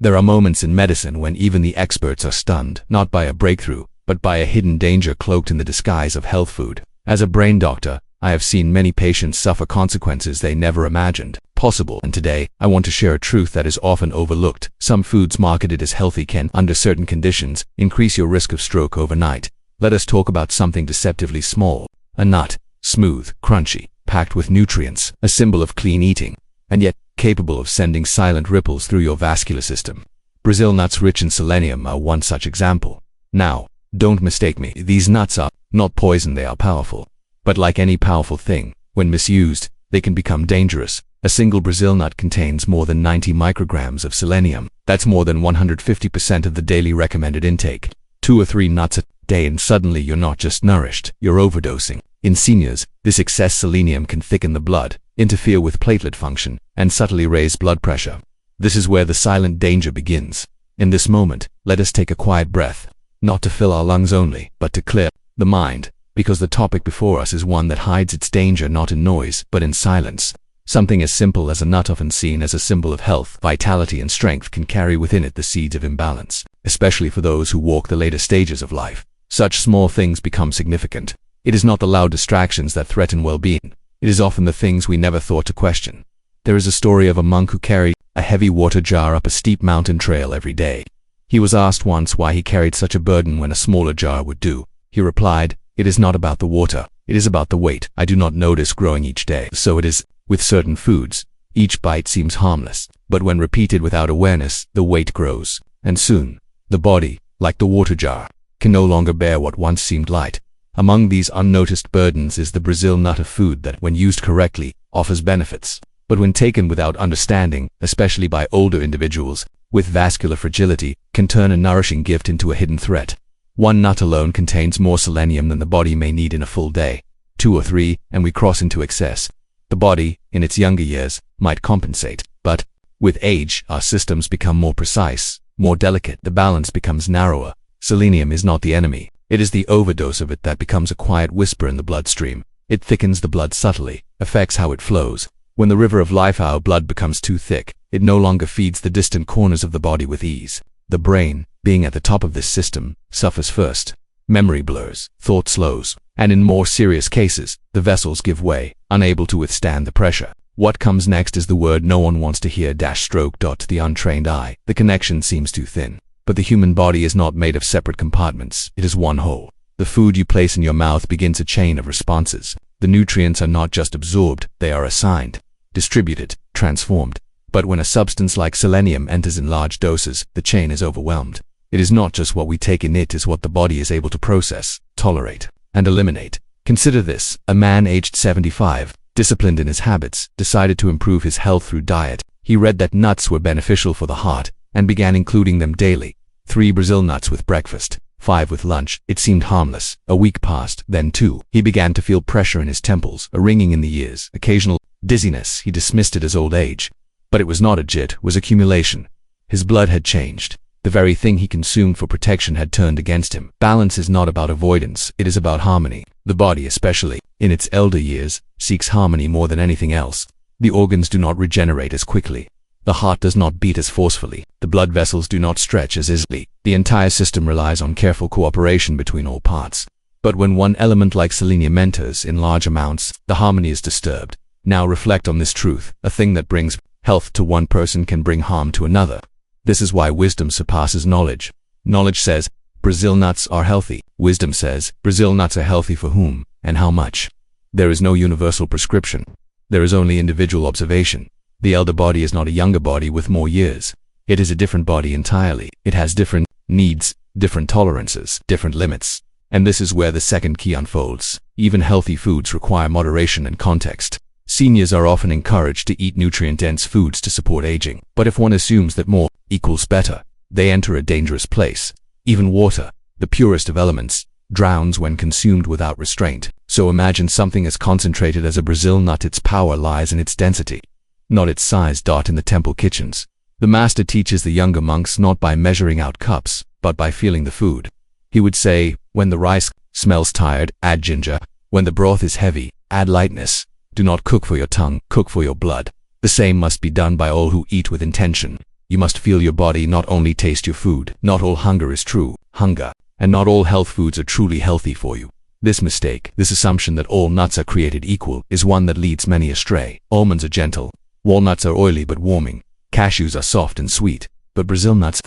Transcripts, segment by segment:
There are moments in medicine when even the experts are stunned, not by a breakthrough, but by a hidden danger cloaked in the disguise of health food. As a brain doctor, I have seen many patients suffer consequences they never imagined possible, and today, I want to share a truth that is often overlooked. Some foods marketed as healthy can, under certain conditions, increase your risk of stroke overnight. Let us talk about something deceptively small. A nut, smooth, crunchy, packed with nutrients, a symbol of clean eating, and yet capable of sending silent ripples through your vascular system. Brazil nuts rich in selenium are one such example. Now, don't mistake me, these nuts are not poison, they are powerful. But like any powerful thing, when misused, they can become dangerous. A single Brazil nut contains more than 90 micrograms of selenium. That's more than 150% of the daily recommended intake. 2 or 3 nuts a day and suddenly you're not just nourished, you're overdosing. In seniors, this excess selenium can thicken the blood, interfere with platelet function, and subtly raise blood pressure. This is where the silent danger begins. In this moment, let us take a quiet breath, not to fill our lungs only, but to clear the mind, because the topic before us is one that hides its danger not in noise, but in silence. Something as simple as a nut, often seen as a symbol of health, vitality, and strength, can carry within it the seeds of imbalance, especially for those who walk the later stages of life. Such small things become significant. It is not the loud distractions that threaten well-being. It is often the things we never thought to question. There is a story of a monk who carried a heavy water jar up a steep mountain trail every day. He was asked once why he carried such a burden when a smaller jar would do. He replied, "It is not about the water, it is about the weight I do not notice growing each day." So it is with certain foods. Each bite seems harmless, but when repeated without awareness, the weight grows. And soon, the body, like the water jar, can no longer bear what once seemed light. Among these unnoticed burdens is the Brazil nut, a food that, when used correctly, offers benefits, but when taken without understanding, especially by older individuals with vascular fragility, can turn a nourishing gift into a hidden threat. 1 nut alone contains more selenium than the body may need in a full day. 2 or 3, and we cross into excess. The body, in its younger years, might compensate, but with age, our systems become more precise, more delicate, the balance becomes narrower. Selenium is not the enemy. It is the overdose of it that becomes a quiet whisper in the bloodstream. It thickens the blood subtly, affects how it flows. When the river of life, our blood, becomes too thick, it no longer feeds the distant corners of the body with ease. The brain, being at the top of this system, suffers first. Memory blurs, thought slows, and in more serious cases, the vessels give way, unable to withstand the pressure. What comes next is the word no one wants to hear: stroke. To the untrained eye, the connection seems too thin. But the human body is not made of separate compartments, it is one whole. The food you place in your mouth begins a chain of responses. The nutrients are not just absorbed, they are assigned, distributed, transformed. But when a substance like selenium enters in large doses, the chain is overwhelmed. It is not just what we take in, it is what the body is able to process, tolerate, and eliminate. Consider this: a man aged 75, disciplined in his habits, decided to improve his health through diet. He read that nuts were beneficial for the heart, and began including them daily. 3 Brazil nuts with breakfast, 5 with lunch. It seemed harmless. A week passed, then 2. He began to feel pressure in his temples, a ringing in the ears, occasional dizziness. He dismissed it as old age. But it was not a jit, it was accumulation. His blood had changed. The very thing he consumed for protection had turned against him. Balance is not about avoidance, it is about harmony. The body, especially in its elder years, seeks harmony more than anything else. The organs do not regenerate as quickly. The heart does not beat as forcefully. The blood vessels do not stretch as easily. The entire system relies on careful cooperation between all parts. But when one element like selenium enters in large amounts, the harmony is disturbed. Now reflect on this truth: a thing that brings health to one person can bring harm to another. This is why wisdom surpasses knowledge. Knowledge says, Brazil nuts are healthy. Wisdom says, Brazil nuts are healthy for whom, and how much? There is no universal prescription. There is only individual observation. The elder body is not a younger body with more years. It is a different body entirely. It has different needs, different tolerances, different limits. And this is where the second key unfolds. Even healthy foods require moderation and context. Seniors are often encouraged to eat nutrient-dense foods to support aging. But if one assumes that more equals better, they enter a dangerous place. Even water, the purest of elements, drowns when consumed without restraint. So imagine something as concentrated as a Brazil nut. Its power lies in its density, not its size. In the temple kitchens, the master teaches the younger monks not by measuring out cups, but by feeling the food. He would say, when the rice smells tired, add ginger. When the broth is heavy, add lightness. Do not cook for your tongue, cook for your blood. The same must be done by all who eat with intention. You must feel your body, not only taste your food. Not all hunger is true hunger, and not all health foods are truly healthy for you. This mistake, this assumption that all nuts are created equal, is one that leads many astray. Almonds are gentle. Walnuts are oily but warming. Cashews are soft and sweet. But Brazil nuts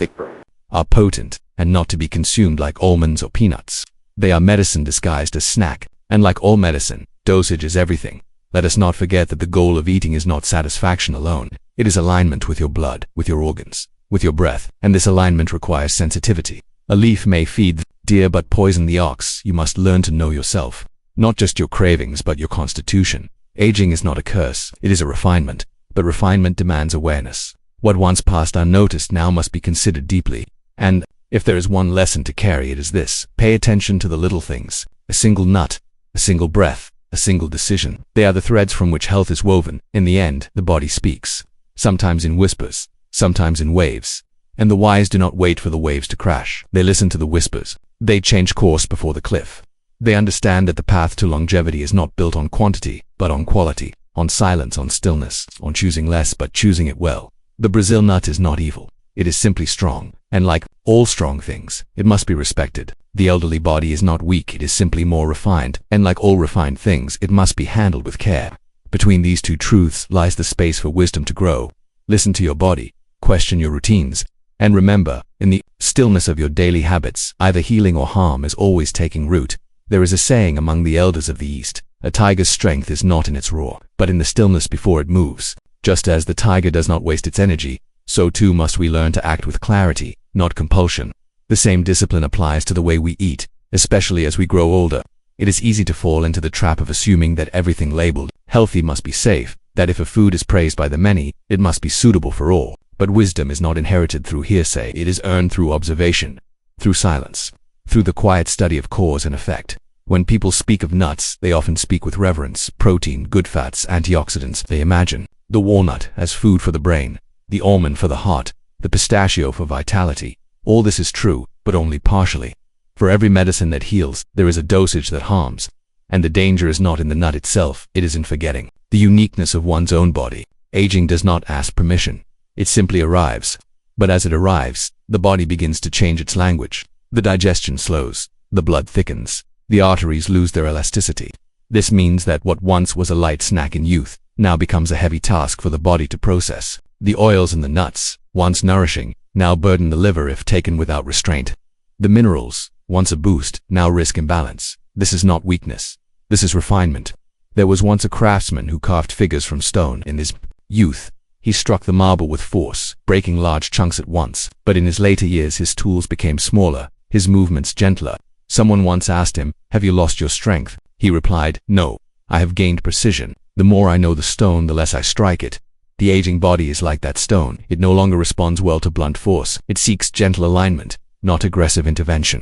are potent, and not to be consumed like almonds or peanuts. They are medicine disguised as snack, and like all medicine, dosage is everything. Let us not forget that the goal of eating is not satisfaction alone. It is alignment with your blood, with your organs, with your breath, and this alignment requires sensitivity. A leaf may feed the deer but poison the ox. You must learn to know yourself, not just your cravings but your constitution. Aging is not a curse, it is a refinement, but refinement demands awareness. What once passed unnoticed now must be considered deeply. And if there is one lesson to carry, it is this: pay attention to the little things. A single nut, a single breath, a single decision. They are the threads from which health is woven. In the end, the body speaks, sometimes in whispers, sometimes in waves. And the wise do not wait for the waves to crash. They listen to the whispers. They change course before the cliff. They understand that the path to longevity is not built on quantity, but on quality, on silence, on stillness, on choosing less but choosing it well. The Brazil nut is not evil. It is simply strong, and like all strong things, it must be respected. The elderly body is not weak, it is simply more refined, and like all refined things, it must be handled with care. Between these two truths lies the space for wisdom to grow. Listen to your body, question your routines, and remember, in the stillness of your daily habits, either healing or harm is always taking root. There is a saying among the elders of the East: a tiger's strength is not in its roar, but in the stillness before it moves. Just as the tiger does not waste its energy, so too must we learn to act with clarity, not compulsion. The same discipline applies to the way we eat, especially as we grow older. It is easy to fall into the trap of assuming that everything labeled healthy must be safe, that if a food is praised by the many, it must be suitable for all. But wisdom is not inherited through hearsay, it is earned through observation, through silence, through the quiet study of cause and effect. When people speak of nuts, they often speak with reverence: protein, good fats, antioxidants. They imagine the walnut as food for the brain, the almond for the heart, the pistachio for vitality. All this is true, but only partially. For every medicine that heals, there is a dosage that harms. And the danger is not in the nut itself, it is in forgetting the uniqueness of one's own body. Aging does not ask permission. It simply arrives. But as it arrives, the body begins to change its language. The digestion slows, the blood thickens, the arteries lose their elasticity. This means that what once was a light snack in youth now becomes a heavy task for the body to process. The oils in the nuts, once nourishing, now burden the liver if taken without restraint. The minerals, once a boost, now risk imbalance. This is not weakness. This is refinement. There was once a craftsman who carved figures from stone. In his youth, he struck the marble with force, breaking large chunks at once. But in his later years, his tools became smaller, his movements gentler. Someone once asked him, "Have you lost your strength?" He replied, "No, I have gained precision. The more I know the stone, the less I strike it." The aging body is like that stone. It no longer responds well to blunt force. It seeks gentle alignment, not aggressive intervention.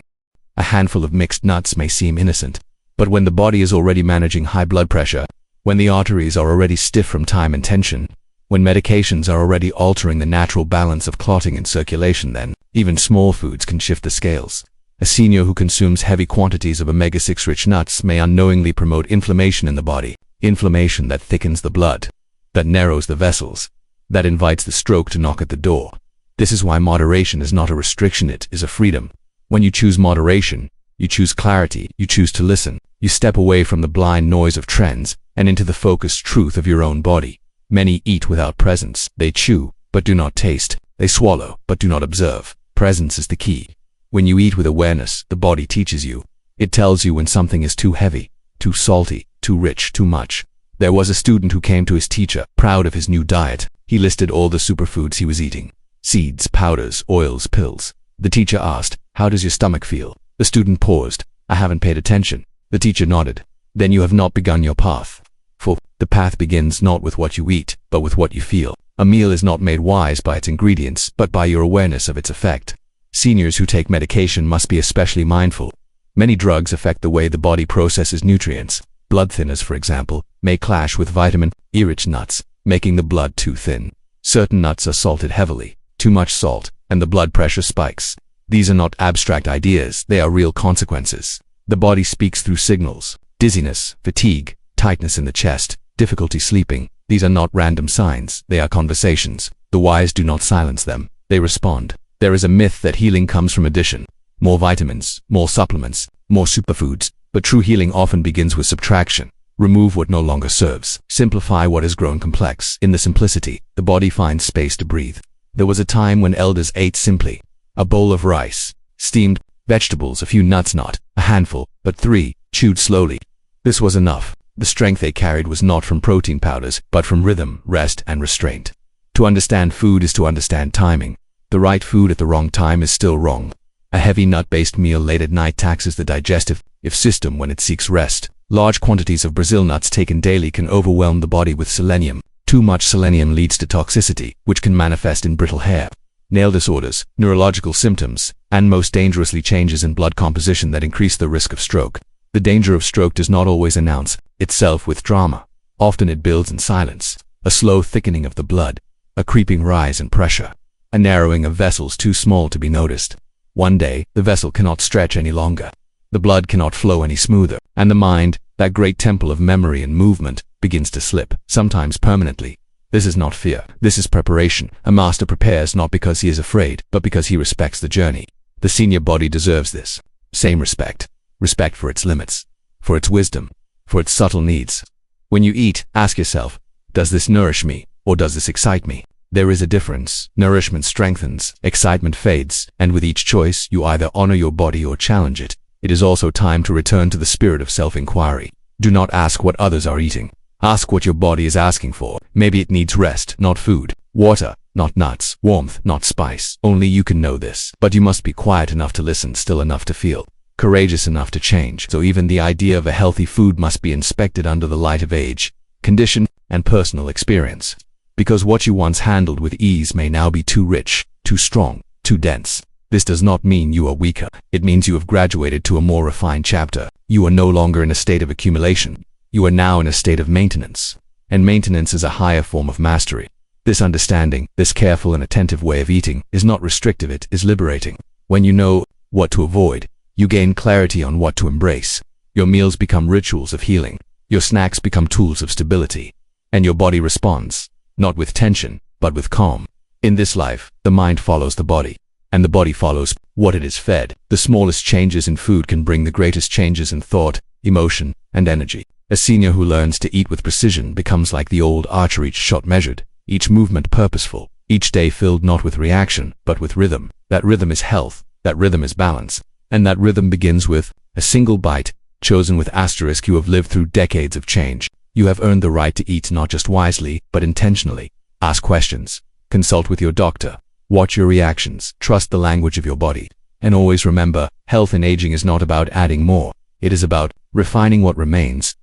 A handful of mixed nuts may seem innocent, but when the body is already managing high blood pressure, when the arteries are already stiff from time and tension, when medications are already altering the natural balance of clotting and circulation, then even small foods can shift the scales. A senior who consumes heavy quantities of omega-6 rich nuts may unknowingly promote inflammation in the body, inflammation that thickens the blood, that narrows the vessels, that invites the stroke to knock at the door. This is why moderation is not a restriction, it is a freedom. When you choose moderation, you choose clarity, you choose to listen, you step away from the blind noise of trends and into the focused truth of your own body. Many eat without presence. They chew, but do not taste. They swallow, but do not observe. Presence is the key. When you eat with awareness, the body teaches you. It tells you when something is too heavy, too salty, too rich, too much. There was a student who came to his teacher, proud of his new diet. He listed all the superfoods he was eating: seeds, powders, oils, pills. The teacher asked, "How does your stomach feel?" The student paused. "I haven't paid attention." The teacher nodded. "Then you have not begun your path. For the path begins not with what you eat, but with what you feel. A meal is not made wise by its ingredients, but by your awareness of its effect." Seniors who take medication must be especially mindful. Many drugs affect the way the body processes nutrients. Blood thinners, for example, may clash with vitamin E-rich nuts, making the blood too thin. Certain nuts are salted heavily, too much salt, and the blood pressure spikes. These are not abstract ideas, they are real consequences. The body speaks through signals: dizziness, fatigue, tightness in the chest, difficulty sleeping. These are not random signs, they are conversations. The whys do not silence them, they respond. There is a myth that healing comes from addition. More vitamins, more supplements, more superfoods, but true healing often begins with subtraction. Remove what no longer serves. Simplify what has grown complex. In the simplicity, the body finds space to breathe. There was a time when elders ate simply. A bowl of rice, steamed vegetables, a few nuts, not a handful, but 3, chewed slowly. This was enough. The strength they carried was not from protein powders, but from rhythm, rest, and restraint. To understand food is to understand timing. The right food at the wrong time is still wrong. A heavy nut-based meal late at night taxes the digestive system when it seeks rest. Large quantities of Brazil nuts taken daily can overwhelm the body with selenium. Too much selenium leads to toxicity, which can manifest in brittle hair, nail disorders, neurological symptoms, and most dangerously changes in blood composition that increase the risk of stroke. The danger of stroke does not always announce itself with drama. Often it builds in silence. A slow thickening of the blood, a creeping rise in pressure, a narrowing of vessels too small to be noticed. One day, the vessel cannot stretch any longer. The blood cannot flow any smoother, and the mind, that great temple of memory and movement, begins to slip, sometimes permanently. This is not fear. This is preparation. A master prepares not because he is afraid, but because he respects the journey. The senior body deserves this same respect. Respect for its limits, for its wisdom, for its subtle needs. When you eat, ask yourself, does this nourish me, or does this excite me? There is a difference. Nourishment strengthens, excitement fades, and with each choice, you either honor your body or challenge it. It is also time to return to the spirit of self-inquiry. Do not ask what others are eating. Ask what your body is asking for. Maybe it needs rest, not food. Water, not nuts. Warmth, not spice. Only you can know this. But you must be quiet enough to listen, still enough to feel, courageous enough to change. So even the idea of a healthy food must be inspected under the light of age, condition, and personal experience. Because what you once handled with ease may now be too rich, too strong, too dense. This does not mean you are weaker. It means you have graduated to a more refined chapter. You are no longer in a state of accumulation. You are now in a state of maintenance. And maintenance is a higher form of mastery. This understanding, this careful and attentive way of eating, is not restrictive, it is liberating. When you know what to avoid, you gain clarity on what to embrace. Your meals become rituals of healing. Your snacks become tools of stability. And your body responds, not with tension, but with calm. In this life, the mind follows the body, and the body follows what it is fed. The smallest changes in food can bring the greatest changes in thought, emotion, and energy. A senior who learns to eat with precision becomes like the old archer, each shot measured, each movement purposeful, each day filled not with reaction, but with rhythm. That rhythm is health, that rhythm is balance, and that rhythm begins with a single bite, chosen with asterisk. You have lived through decades of change. You have earned the right to eat not just wisely, but intentionally. Ask questions. Consult with your doctor. Watch your reactions. Trust the language of your body. And always remember, health in aging is not about adding more. It is about refining what remains.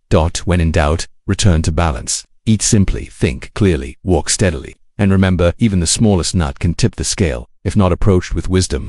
When in doubt, return to balance. Eat simply, think clearly, walk steadily. And remember, even the smallest nut can tip the scale, if not approached with wisdom.